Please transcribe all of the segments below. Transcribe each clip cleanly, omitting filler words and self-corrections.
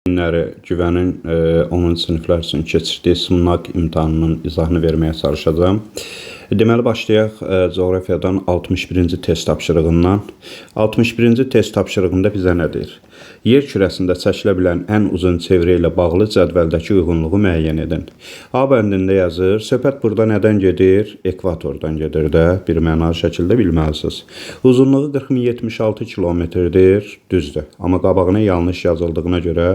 günləri Güvənin 10-cu siniflər üçün keçirdiyi sınaq imtahanının izahını verməyə çalışacağım. Deməli, başlayaq coğrafiyadan 61-ci test tapşırığından. 61-ci test tapşırığında bizə nə deyir? Yer kürəsində çəkilə bilən ən uzun çevrə ilə bağlı cədvəldəki uyğunluğu müəyyən edin. A bəndində yazır. Söhbət burada nədən gedir? Ekvatordan gedir də birmənalı şəkildə bilməlisiniz. Uzunluğu 40.076 kilometrdir, düzdür. Amma qabağına yanlış yazıldığına görə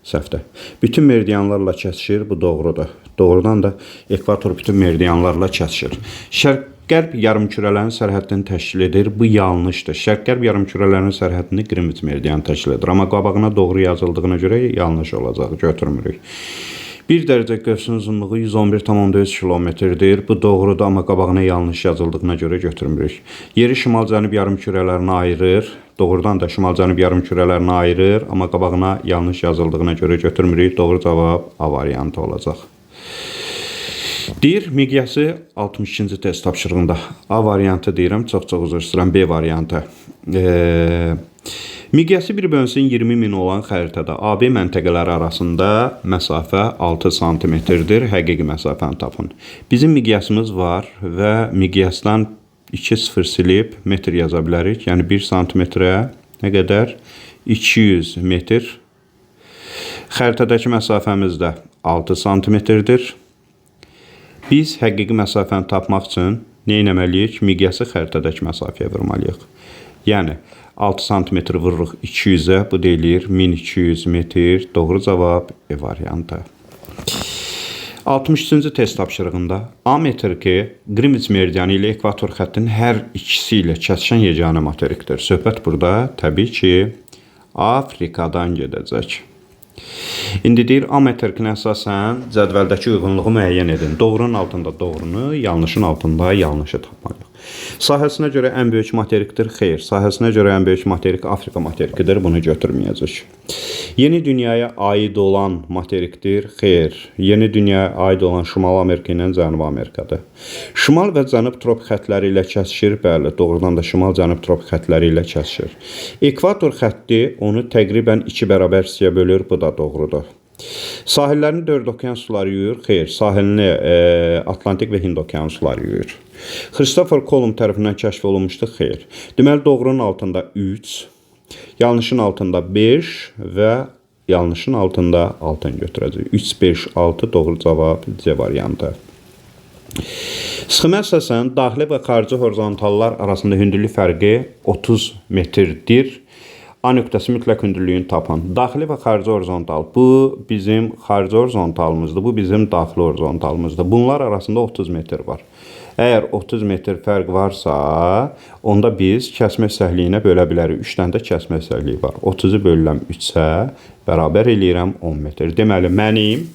səhvdir. Bütün meridianlarla kəsişir, bu doğrudur. Doğrudan da ekvator bütün meridianlarla kəsişir. Şərq-qərb yarımkürələrin sərhəddini təşkil edir, bu yanlışdır. Şərq-qərb yarımkürələrinin sərhəddini Qrinviç meridianı təşkil edir. Amma qabağına doğru yazıldığına görə yanlış olacaq, götürmürük. 1 dərəcə qövsün uzunluğu 111,4 kilometrdir. Bu doğrudur, amma qabağına yanlış yazıldığına görə götürmürük. Yeri şimal-cənub yarımkürələrinə ayırır. Doğrudan da şimal-cənub yarımkürələrinə ayırır, amma qabağına yanlış yazıldığına görə götürmürük. Doğru cavab A variantı olacaq. Deyir, miqyası 62-ci test tapşırığında. A variantı deyirəm, çox-çox üzr istəyirəm, B variantı. Miqyası 1/20.000 olan xəritədə AB məntəqələri arasında məsafə 6 santimetrdir. Həqiqi məsafəni tapın. Bizim miqyasımız var və miqyasdan 2 sıfır silib metr yaza bilərik. Yəni 1 santimetrə nə qədər? 200 metr. Xəritədəki məsafəmiz də 6 santimetrdir. Biz həqiqi məsafəni tapmaq üçün nə etməliyik? Miqyası xəritədəki məsafəyə vurmalıyıq. Yəni 6 santimetr vururuq 200-ə, bu deyilir 1200 metr. Doğru cavab E variantı. 63-cü test tapşırığında A materiki Qrinviç meridianı ilə ekvator xəttinin hər ikisi ilə kəsişən yeganə materikdir. Söhbət burada təbii ki Afrikadan gedəcək. İndi deyir, A materikinə əsasən cədvəldəki uyğunluğu müəyyən edin. Doğrunun altında doğrunu, yanlışın altında yanlışı tapmalıyıq. Sahəsinə görə ən böyük materikdir, xeyr. Sahəsinə görə ən böyük materik Afrika materikidir, bunu götürməyəcək. Yeni dünyaya aid olan materikdir, xeyr. Yeni dünyaya aid olan Şimal Amerika ilə Cənubi Amerikadır. Şimal və Cənub tropik xəttləri ilə kəsişir, bəli, doğrudan da Şimal-Cənub tropik xəttləri ilə kəsişir. Ekvator xətti onu təqribən 2 bərabər hissəyə bölür, bu da doğrudur. Sahillərini 4 okyanusları yuyur, xeyr. Sahilini Atlantik və Hind okyanusları yuyur. Christopher Kolumb tərəfindən kəşf olunmuşdur, xeyr. Deməli, doğrunun altında 3, yanlışın altında 5 və yanlışın altında 6-ını götürəcək. 3, 5, 6 doğru cavab C variantı. Sxemə əsasən daxili və xarici horizontallar arasında hündürlük fərqi 30 metrdir. A nöqtəsi mütləq hündürlüyünü tapan. Daxili və xarici horizontal. Bu bizim xarici horizontalımızdır. Bu bizim daxili horizontalımızdır. Bunlar arasında 30 metr var. Əgər 30 metr fərq varsa, onda biz kəsmə səhliyinə bölə bilərik. 3 dənə də kəsmə səhliyi var. 30-u bölüləm 3-ə bərabər eləyirəm 10 metr. Deməli, mənim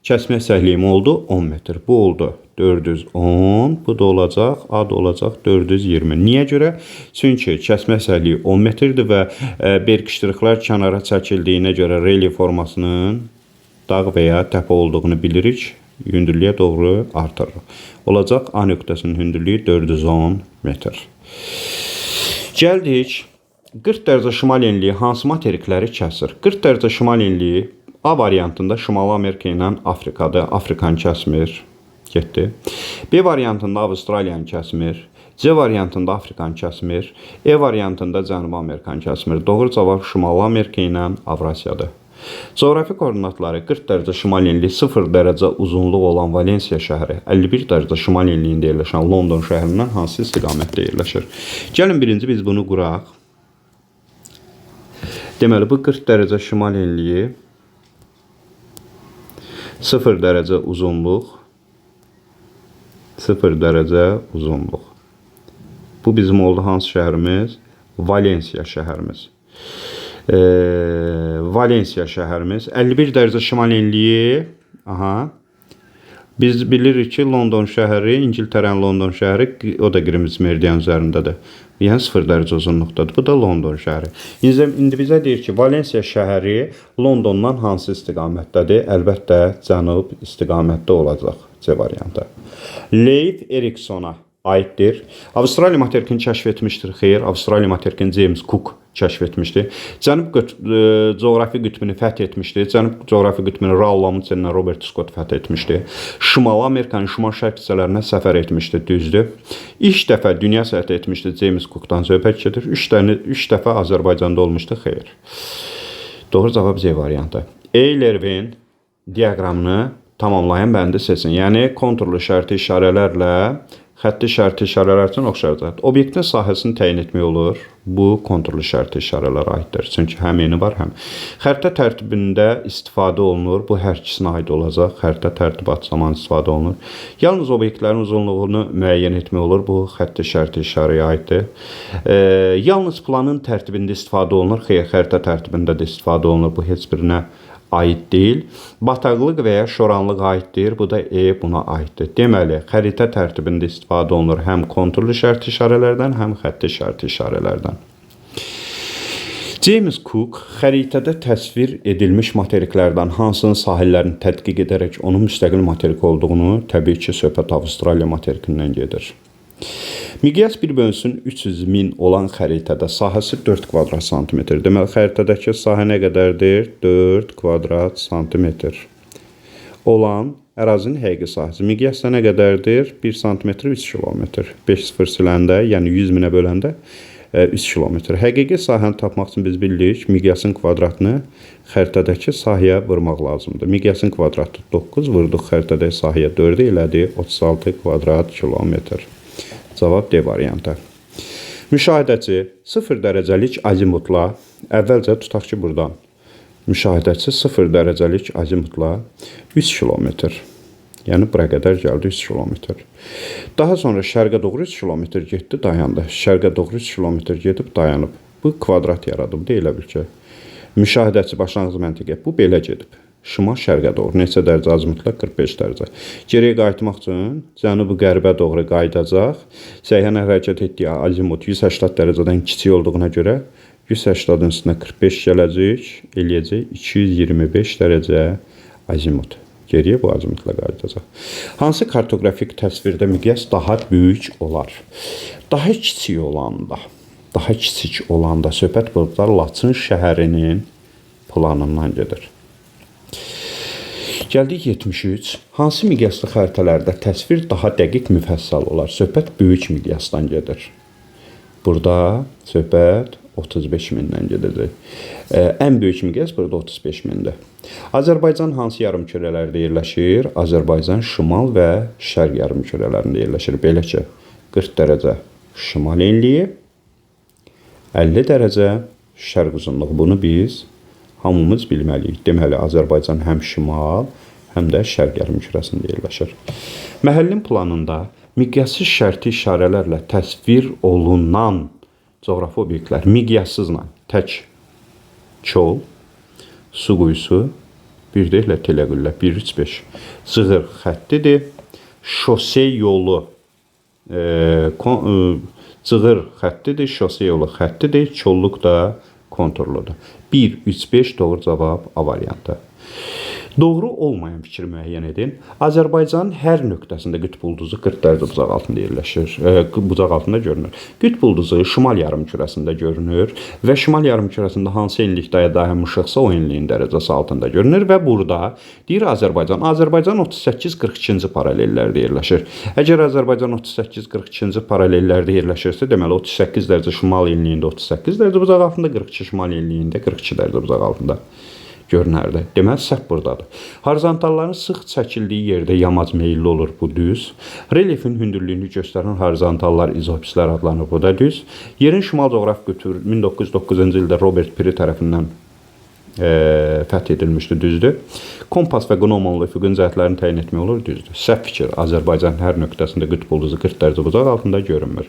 kəsmə səhliyim oldu 10 metr. Bu oldu 410. Bu da olacaq, A da olacaq 420. Niyə görə? Çünki kəsmə səhliyi 10 metrdir və berkişdiriklər kənara çəkildiyinə görə relyef formasının dağ və ya təpə olduğunu bilirik. Hündürlüyə doğru artırır. Olacaq A nöqtəsinin hündürlüyü 410 metr. Gəldik. 40 dərəcə şimal enliyi hansı materikləri kəsir? 40 dərəcə şimal enliyi A variantında Şimali Amerika ilə Afrikadır. Afrikanı kəsmir. Getdi. B variantında Avustraliyanı kəsmir. C variantında Afrikanı kəsmir. E variantında Cənubi Amerikanı kəsmir. Doğru cavab Şimali Amerika ilə Avrasiyadır. Coğrafi koordinatları 40 dərəcə şimal enliyi 0 dərəcə uzunluq olan Valensiya şəhəri 51 dərəcə şimal enliyində yerləşən London şəhərindən hansı istiqamətdə yerləşir? Gəlin birinci biz bunu quraq. Deməli, bu 40 dərəcə şimal enliyi 0 dərəcə uzunluq 0 dərəcə uzunluq. Bu bizim oldu hansı şəhərimiz? Valensiya şəhərimiz. Valensiya şəhərimiz 51 dərəcə şimal enliyi. Aha. Biz bilirik ki, London şəhəri, İngiltərənin London şəhəri, o da Qrinviç meridian üzərindədir. Yəni 0 dərəcə uzunluqdadır. Bu da London şəhəri. İndi bizə deyir ki, Valensiya şəhəri Londondan hansı istiqamətdədir? Əlbəttə, cənub istiqamətdə olacaq. C variantı. Leif Eriksona aiddir. Avustraliya materikini kəşf etmişdir. Xeyr, Avustraliya materikini James Cook kəşf etmişdi. Cənub coğrafi qütbünü fəth etmişdi. Cənub coğrafi qütbünü Raul Amundsen, Robert Scott fəth etmişdi. Şimali Amerikanın şimal-şərq hissələrinə səfər etmişdi, düzdür. İlk dəfə dünya səyahət etmişdi, James Cook'dan söhbət gedir. 3 dəfə Azərbaycanda olmuşdu, xeyr. Doğru cavab C variantı. Euler-Venn diaqramını tamamlayan bəndi seçin. Yəni konturlu şərti işarələrlə xətti şərti işarələr üçün oxşardır. Obyektin sahəsini təyin etmək olur. Bu konturlu şərti işarələrə aiddir. Çünki həm eni var, həm. Xəritə tərtibində istifadə olunur. Bu hər ikisinə aid olacaq. Xəritə tərtibat zamanı istifadə olunur. Yalnız obyektlərin uzunluğunu müəyyən etmək olur. Bu xətti şərti işarəyə aiddir. Yalnız planın tərtibində istifadə olunur. Xeyr, xəritə tərtibində də istifadə olunur. Bu heç birinə aid deyil. Bataqlıq və ya şoranlıq aiddir. Bu da buna aiddir. Deməli, xəritə tərtibində istifadə olunur həm konturlu şərti işarələrdən, həm xətti şərti işarələrdən. James Cook xəritədə təsvir edilmiş materiklərdən hansının sahillərini tədqiq edərək onun müstəqil materik olduğunu, təbii ki, söhbət Avustraliya materikindən gedir. Miqyas 1/300.000 olan xəritədə sahəsi 4 kvadrat santimetr. Deməli, xəritədəki sahə nə qədərdir? 4 kvadrat santimetr olan ərazinin həqiqi sahəsi. Miqyasda nə qədərdir? 1 santimetr 3 kilometr. 5-0 siləndə, yəni 100 minə böləndə 3 kilometr. Həqiqi sahəni tapmaq üçün biz bildik, miqyasın kvadratını xəritədəki sahəyə vurmaq lazımdır. Miqyasın kvadratı 9, vurduq xəritədəki sahəyə 4 elədi, 36 kvadrat kilometr. Cavab D variantı. Müşahidəçi 0 dərəcəlik azimutla, əvvəlcə tutaq ki, buradan. Müşahidəçi 0 dərəcəlik azimutla 3 kilometr. Yəni, bura qədər gəldi 3 kilometr. Daha sonra şərqə doğru 3 kilometr getdi, dayandı. Şərqə doğru 3 kilometr gedib, dayanıb. Bu kvadrat yaradıb, deyilə bil ki. Müşahidəçi başlanğıc məntiqə, bu belə gedib. Şimal-şərqə doğru neçə dərəcə azimutla? 45 dərəcə. Geriyə qayıtmaq üçün cənubu-qərbə doğru qayıdacaq. Səyahən hərəkət etdiyi azimut 180 dərəcədən kiçik olduğuna görə 180-ın üstünə 45 gələcək, eləyəcək 225 dərəcə azimut. Geriyə bu azimutla qayıdacaq. Hansı kartoqrafik təsvirdə miqyas daha böyük olar? Daha kiçik olanda söhbət burada Laçın şəhərinin planından gedir. Gəldik 73. Hansı miqyaslı xəritələrdə təsvir daha dəqiq müfəssəl olar? Söhbət böyük miqyasdan gedir. Burada söhbət 35 mindən gedəcək. Ən böyük miqyas burada 35 mindir. Azərbaycan hansı yarımkürələrdə yerləşir? Azərbaycan şimal və şərq yarımkürələrində yerləşir. Belə ki, 40 dərəcə şimal enliyi, 50 dərəcə şərq uzunluğu. Bunu biz hamımız bilməliyik. Deməli, Azərbaycan həm şimal, həm də şərq yarımkürəsində yerləşir. Məhəllin planında miqyassız şərti işarələrlə təsvir olunan coğrafi obyektlər miqyassızla tək çol, su quyusu, bir də teləqüllə, 1-3-5 cığır xəttidir, şose yolu cığır xəttidir, şose yolu xəttidir, çolluq da konturludur. 1-3-5 doğru cavab A variantı. Doğru olmayan fikri müəyyən edin. Azərbaycanın hər nöqtəsində qütb ulduzu 40 dərəcə bucaq altında yerləşir. Bucaq altında görünür. Qütb ulduzu şimal yarımkürəsində görünür və şimal yarımkürəsində hansı enlikdə dayanmışıqsa o enliyin dərəcəsi altında görünür və burada deyir Azərbaycan. Azərbaycan 38-42-ci paralellərdə yerləşir. Əgər Azərbaycan 38-42-ci paralellərdə yerləşirsə, deməli 38 dərəcə şimal enliyində 38 dərəcə bucaq altında, 42 şimal enliyində 42 dərəcə bucaq altında görünərdi. Deməli, səhv buradadır. Horizontalların sıx çəkildiyi yerdə yamac meyilli olur, bu düz. Relyefin hündürlüyünü göstərən horizontallar izoopslər adlanır, bu da düz. Yerin şimal coğrafi qütbü 1909-cu ildə Robert Piri tərəfindən fəth edilmişdi, düzdür. Kompas və qnomonlu üfüqün cəhətlərini təyin etmək olur, düzdür. Səhv fikir, Azərbaycan hər nöqtəsində qütb ulduzu 40 dərəcə bucaq altında görünmür.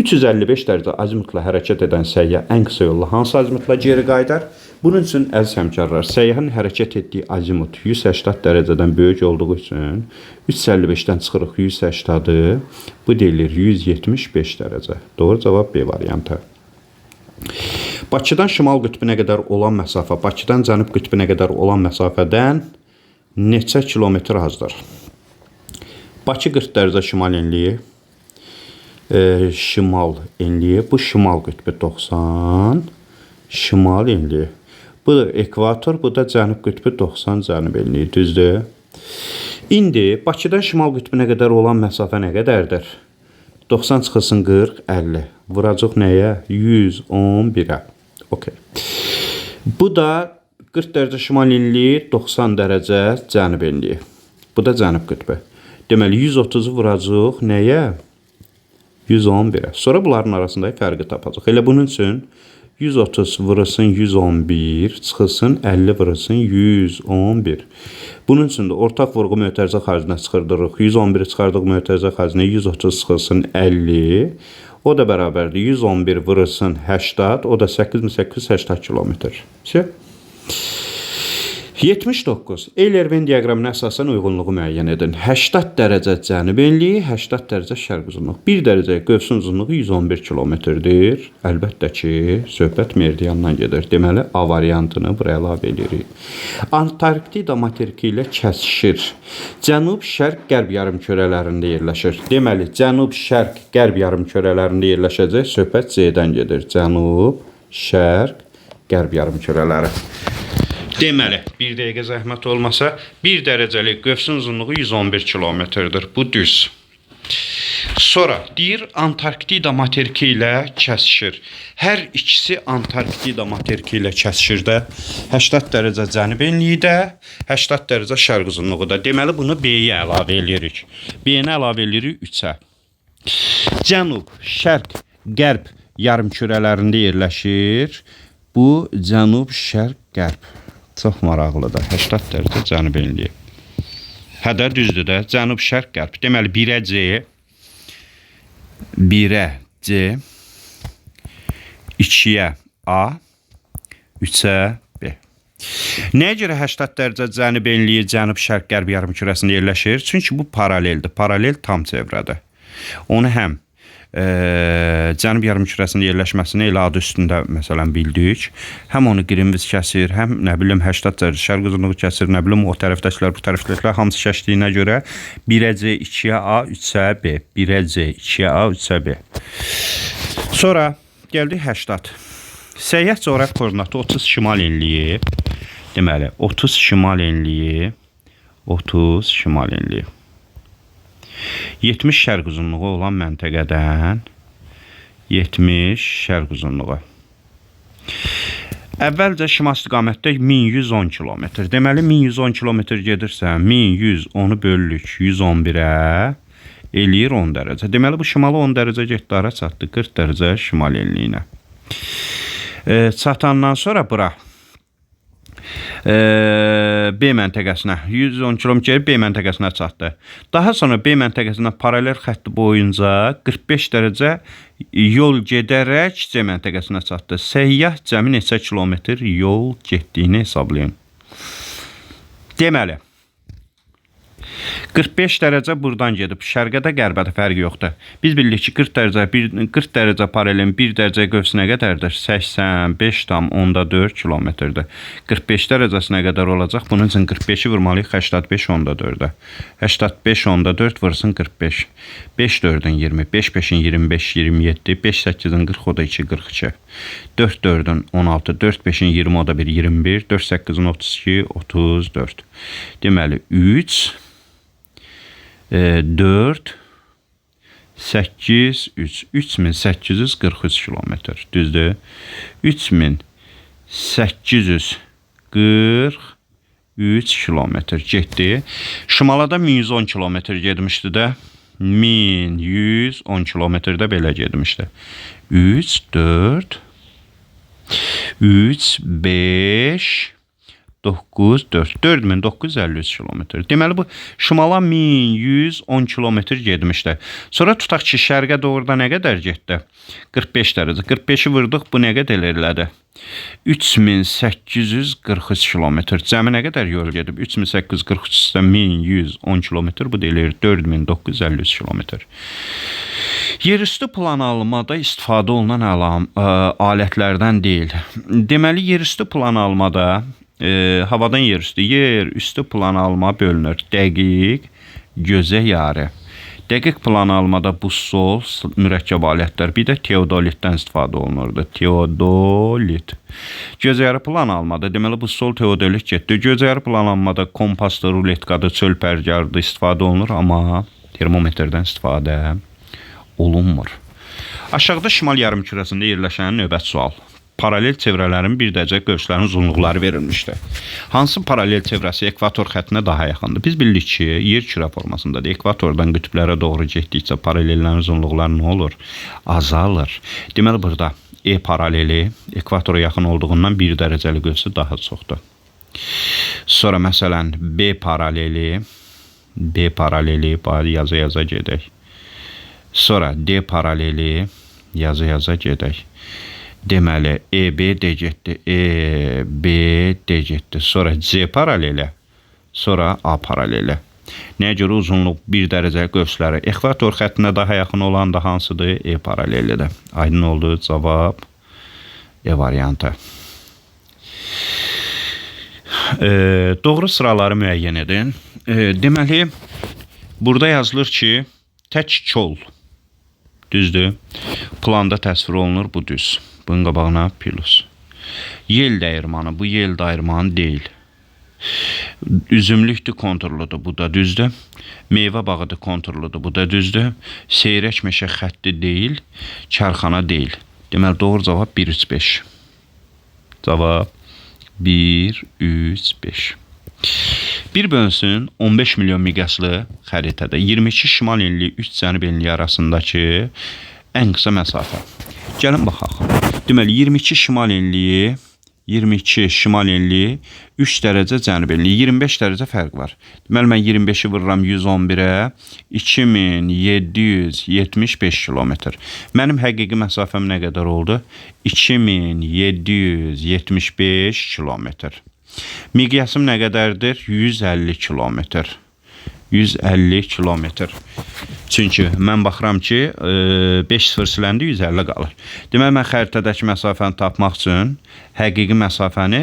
355 dərəcə azimutla hərəkət edən səyyah ən qısa yolla hansı azimutla geri qayıdar? Bunun üçün əziz həmkarlar, səyyahın hərəkət etdiyi azimut 180 dərəcədən böyük olduğu üçün 355-dən çıxırıq 180-ı, bu deyilir 175 dərəcə. Doğru cavab B variantı. Bakıdan şimal qütbünə qədər olan məsafə, Bakıdan cənub qütbünə qədər olan məsafədən neçə kilometr azdır? Bakı 40 dərəcə şimal enliyi, şimal enliyi. Bu şimal qütbü 90, şimal enliyi. Bu da ekvator, bu da cənub qütbü 90 cənub enliyi, düzdür? İndi Bakıdan şimal qütbünə qədər olan məsafə nə qədərdir? 90 çıxılsın 40, 50. Vuracaq nəyə? 111'ə. Okay. Bu da 40 dərəcə şimal enliyi, 90 dərəcə cənub enliyi. Bu da cənub qütbü. Deməli 130'u vuracaq nəyə? 111'ə. Sonra bunların arasındakı fərqi tapacaq. Elə bunun üçün 130 vurulsun 111, çıxılsın 50 vurulsun 111. Bunun üçün də ortaq vurğu mötərizə xaricinə çıxırdırıq. 111'i çıxardıq mötərizə xaricinə, 130 çıxılsın 50. O da bərabərdir. 111 vurulsun 80, o da 8880 kilometr. 79. Eyler-Venn diaqramına əsasən uyğunluğu müəyyən edin. 80 dərəcə cənub enliyi, 80 dərəcə şərq uzunluğu. 1 dərəcə qövsün uzunluğu 111 kilometrdir. Əlbəttə ki, söhbət meridiandan gedir. Deməli, A variantını buraya əlavə edirik. Antarktida materiki ilə kəsişir. Cənub-şərq-qərb yarımkürələrində yerləşir. Deməli, cənub-şərq-qərb yarımkürələrində yerləşəcək. Söhbət C-dən gedir. Cənub, şərq, qərb yarımkürələri. Deməli, bir dəqiqə zəhmət olmasa, 1 dərəcəlik qövsün uzunluğu 111 kilometrdir. Bu düz. Sonra deyir, Antarktida materiki ilə kəsişir. Hər ikisi Antarktida materiki ilə kəsişir də. 80 dərəcə cənub enliyi də, 80 dərəcə şərq uzunluğu da. Deməli, bunu B-yə əlavə edirik. B-ni əlavə edirik 3-ə. Cənub, şərq, qərb yarımkürələrində yerləşir. Bu cənub, şərq, qərb. Çox maraqlıdır. 80 dərəcə cənub enliyi. Hədə düzdür də. Cənub, şərq, qərb. Deməli, 1-ə C, 1-ə C, 2-yə A, 3-ə B. Nəyə görə 80 dərəcə cənub enliyi cənub, şərq, qərb yarımkürəsində yerləşir? Çünki bu paraleldir. Paralel tam çevrədir. Onu həm cənub yarımkürəsində yerləşməsini elə adı üstündə məsələn bildik. Həm onu Greenwich kəsir, həm nə bilim 80 dərəcə şərq uzunluğu kəsir, nə bilim o tərəfdəkilər, bu tərəfdəkilər hamısı kəşdiyinə görə 1-ə C, 2-yə A, 3-ə B. 1-ə C, 2-yə A, 3-ə B. Sonra gəldik 80. Səyyah coğrafi koordinatı 30 şimal enliyi. Deməli, 30 şimal enliyi, 30 şimal enliyi. 70 şərq uzunluğu olan məntəqədən 70 şərq uzunluğu. Əvvəlcə şimal istiqamətdə 1110 kilometr. Deməli, 1110 kilometr gedirsə, 1110'u bölürük 111'ə, eləyir 10 dərəcə. Deməli, bu şimala 10 dərəcə getdi, ara çatdı 40 dərəcə şimal enliyinə. Çatandan sonra bura B məntəqəsinə 110 km B məntəqəsinə çatdı. Daha sonra B məntəqəsinə paralel xətti boyunca 45 dərəcə yol gedərək C məntəqəsinə çatdı. Səyyah cəmi neçə kilometr yol getdiyini hesablayın. Deməli, 45 dərəcə buradan gedib. Şərqə də qərbə də fərqi yoxdur. Biz bilirik ki 40 dərəcə paralelin 1 dərəcə qövsünə qədərdir. 85,4 kilometrdir. 45 dərəcəsinə qədər olacaq. Bunun üçün 45'i vurmalıyıq 85,4'ə. 85,4 vursun 45. 5 4'ün 20, 5 5'in 25, 27, 5 8'in 40, o da 2, 42. 4 4'ün 16, 4 5'in 20, o da 1, 21, 4 8'in 32, 34. Deməli 3 4 8 3 3843 kilometr. Düzdür? 3843 kilometr getdi. Şimala da 1110 kilometr getmişdi də. 1110 kilometrdə belə getmişdi. 3 4 3 5 9 4 4953 kilometr. Deməli bu şimala 1110 kilometr getmişdi. Sonra tutaq ki şərqə doğruda nə qədər getdi? 45 dərəcə. 45'i vurduq, bu nə qədər elədi? 3843 kilometr. Cəmi nə qədər yol gedib? 3843-dən 1110 kilometr, bu deyilir 4953 kilometr. Yerüstü plan almada istifadə olunan alətlərdən deyil. Deməli yerüstü plan almada havadan yerüstü plan alma bölünür. Dəqiq, gözə yarı. Dəqiq plan almada bussol, mürəkkəb alətlər, bir də teodolitdən istifadə olunurdu. Teodolit. Gözəyarı plan almada, deməli bussol, teodolit getdi. Gözəyarı plan almada kompasdır, ruletkadır, çöl pərgarıdır istifadə olunur, amma termometrdən istifadə olunmur. Aşağıda şimal yarımkürəsində yerləşən növbət sual. Paralel çevrələrin bir dərəcə qövslərin uzunluqları verilmişdir. Hansı paralel çevrəsi ekvator xəttinə daha yaxındır? Biz bildik ki, yer kürə formasındadır. Ekvatordan qütblərə doğru getdikcə paralellərin uzunluqları nə olur? Azalır. Deməli, burada E paraleli ekvatora yaxın olduğundan bir dərəcəli qövsü daha çoxdur. Sonra məsələn, B paraleli yaza gedək. Sonra D paraleli yaza gedək. Deməli, EB D getdi, EB D getdi. Sonra C paraleli, sonra A paraleli. Nəyə görə uzunluq bir dərəcə qövsləri ekvator xəttinə daha yaxın olan da hansıdır? E paralelidir. Aydın oldu, cavab E variantı. Doğru sıraları müəyyən edin. Deməli, burada yazılır ki, tək kol. Düzdür. Planda təsvir olunur, bu düz. Bunun qabağına plus. Yel dəyirmanı, bu yel dəyirmanı deyil. Üzümlükdür, konturludur, bu da düzdür. Meyvə bağıdır, konturludur, bu da düzdür. Seyrək meşə xətti deyil, karxana deyil. Deməli, doğru cavab 1, 3, 5. Cavab 1, 3, 5. Bir bölünsün 15 milyon miqyaslı xəritədə 22 şimal enliyi 3 cənub enliyi arasındakı ən qısa məsafə. Gəlin baxaq. Deməli 22 şimal enliyi 3 dərəcə cənub enliyi 25 dərəcə fərq var. Deməli mən 25-i vururam 111-ə 2775 kilometr. Mənim həqiqi məsafəm nə qədər oldu? 2775 kilometr. Miqyasım nə qədərdir? 150 kilometr. 150 kilometr. Çünki mən baxıram ki, 5 sıfır siləndə 150 qalır. Deməli, mən xəritədəki məsafəni tapmaq üçün həqiqi məsafəni,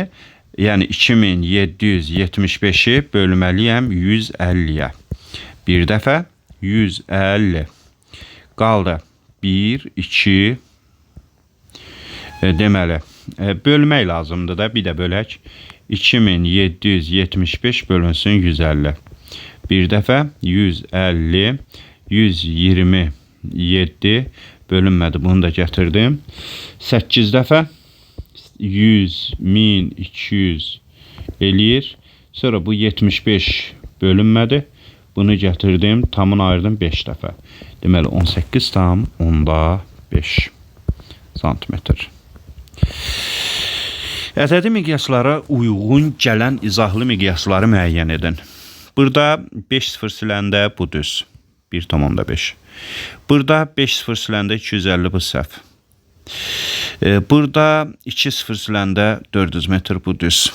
yəni 2775-i bölməliyəm 150-yə. Bir dəfə 150. Qaldı 1, 2. Deməli, bölmək lazımdır da, bir də bölək. 2775 bölünsün 150. Bir dəfə 150, 127 bölünmədi. Bunu da gətirdim. 8 dəfə 100, 1200 eləyir. Sonra bu 75 bölünmədi. Bunu gətirdim. Tamını ayırdım 5 dəfə. Deməli 18 tam 10/5 santimetr. Ədədi miqyaslara uyğun gələn izahlı miqyasları müəyyən edin. Burada 5 sıfır siləndə bu düz. 1,5. Burada 5 sıfır siləndə 250 bu səhv. Burada 2 sıfır siləndə 400 metr bu düz.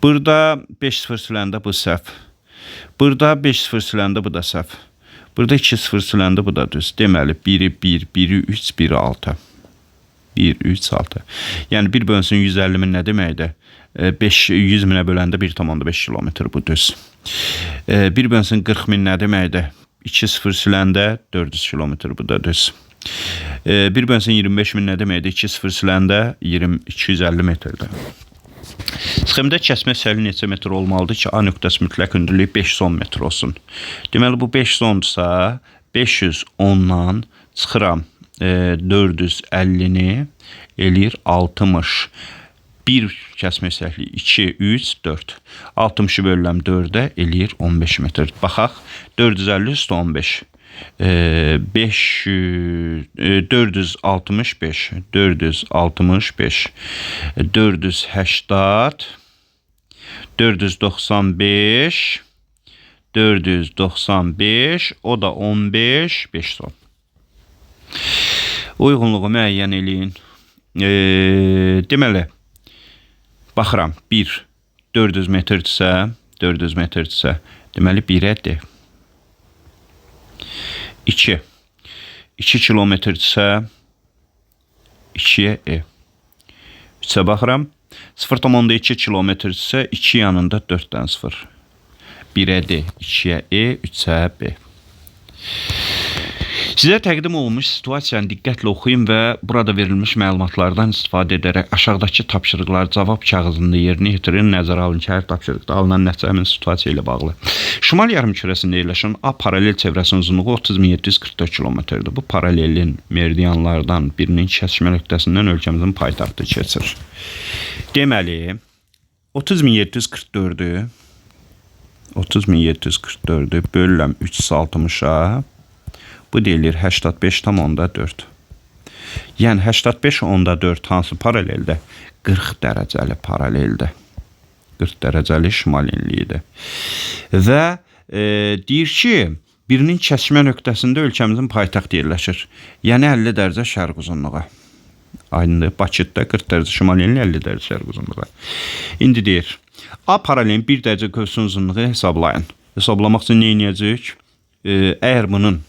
Burada 5 sıfır siləndə bu səhv. Burada 5 sıfır siləndə bu da səhv. Burada 2 sıfır siləndə bu da düz. Deməli 1'i 1, 1'i 3, 1'i 6. 1, 3, 6. Yəni 1 bölünsün 150 min nə deməkdir? 100 minə böləndə 1,5 kilometr bu düz. 1 bölünsün 40 min nə deməkdir? 2 sıfır siləndə 400 kilometr bu da düz. 1 bölünsün 25 min nə deməkdir? 2 sıfır siləndə 250 metrdir. Sxemdə kəsmə səhəli neçə metr olmalıdır ki, A nöqtəsi mütləq hündürlüyü 510 metr olsun. Deməli bu 510-dursa 510-dan çıxıram 450-ni eləyir 60. 1 kəsmə səhəli 2, 3, 4. 60-ı bölürəm 4-ə eləyir 15 metr. Baxaq 450 üstə 15. 465, 465, 480, 495, 495, o da 15, 510. Uyğunluğu müəyyən eləyin. Deməli, baxıram, 1, 400 metrdirsə, deməli 1-ədir. 2, 2 kilometrdirsə, 2-yə E. 3-ə baxıram, 0,2 kilometrdirsə, 2 yanında 4-dən 0. 1-ə D, 2-yə E, 3-ə B. Sizə təqdim olunmuş situasiyanı diqqətlə oxuyun və burada verilmiş məlumatlardan istifadə edərək aşağıdakı tapşırıqları cavab kağızında yerinə yetirin. Nəzərə alın ki, hər tapşırıqda alınan nəticə həmin situasiya ilə bağlı. Şimal yarımkürəsində yerləşən A paralel çevrəsinin uzunluğu 30.744 kilometrdir. Bu paralelin meridianlardan birinin kəsişmə nöqtəsindən ölkəmizin paytaxtı keçir. Deməli, 30.744-ü 30.744-ü bölürəm 360-a. Bu deyilir 85,4. Yəni 85,4 hansı paraleldə? 40 dərəcəli paraleldə. 40 dərəcəli şimal enliyidir. Və deyir ki, birinin kəsişmə nöqtəsində ölkəmizin paytaxtı yerləşir. Yəni 50 dərəcə şərq uzunluğa. Aynı Bakıda 40 dərəcə şimal enliyi, 50 dərəcə şərq uzunluğa. İndi deyir, A paralelin 1 dərəcə qövsünün uzunluğu hesablayın. Hesablamaq üçün nə edəcəyik? Əgər bunun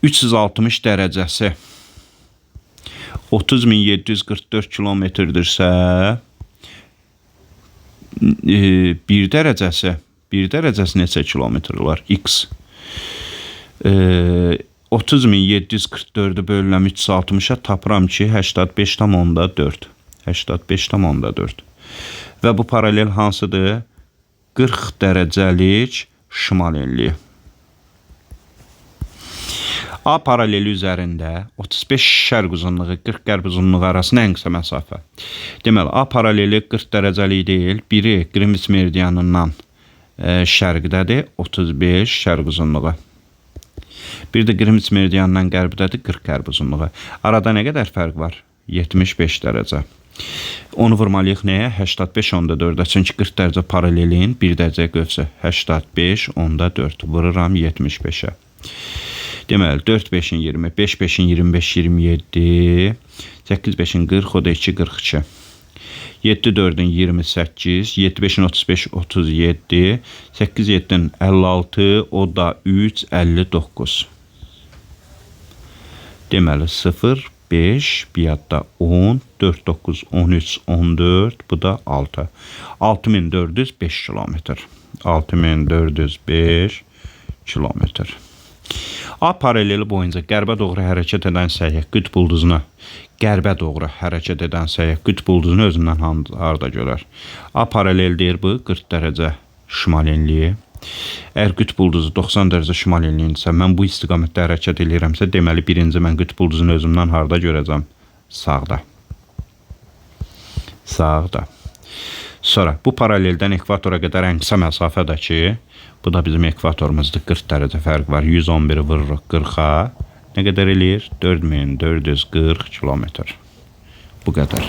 360 dərəcəsi 30.744 kilometrdirsə, 1 dərəcəsi neçə kilometr olar? X. 30.744-ü bölürəm 360-a, tapıram ki, 85,4. 85,4. Və bu paralel hansıdır? 40 dərəcəlik şimal enliyi. A paraleli üzərində 35 şərq uzunluğu, 40 qərb uzunluğu arasında ən qısa məsafə. Deməli, A paraleli 40 dərəcəlik deyil, biri Greenwich meridianından şərqdədir, 35 şərq uzunluğu. Bir də Greenwich meridianından qərbdədir, 40 qərb uzunluğu. Arada nə qədər fərq var? 75 dərəcə. Onu vurmalıyıq nəyə? 85,4-ə. Çünki 40 dərəcə paralelin 1 dərəcə qövsü. 85,4. Vururam 75-ə. Deməli, 4 5-in 20, 5 5-in 25, 27, 8 5-in 40, o da 2, 42. 7 4-in 28, 7 5-in 35, 37, 8 7-in 56, o da 3, 59. Deməli, 0, 5, bir yadda 10, 4, 9, 13, 14, bu da 6. 6405 kilometr. 6405 kilometr. A paraleli boyunca qərbə doğru hərəkət edən səyyah qütb ulduzuna, qərbə doğru hərəkət edən səyyah qütb ulduzunu özündən harda görər? A paralel deyir bu 40 dərəcə şimal enliyi. Əgər qütb ulduzu 90 dərəcə şimal enliyinsə, mən bu istiqamətdə hərəkət edirəmsə, deməli birinci mən qütb ulduzunu özümdən harda görəcəm? Sağda. Sağda. Sonra bu paraleldən ekvatora qədər ən qısa məsafədə ki, bu da bizim ekvatorumuzda 40 dərəcə fərq var. 111-i vururuq 40-a. Nə qədər eləyir? 4440 kilometr. Bu qədər.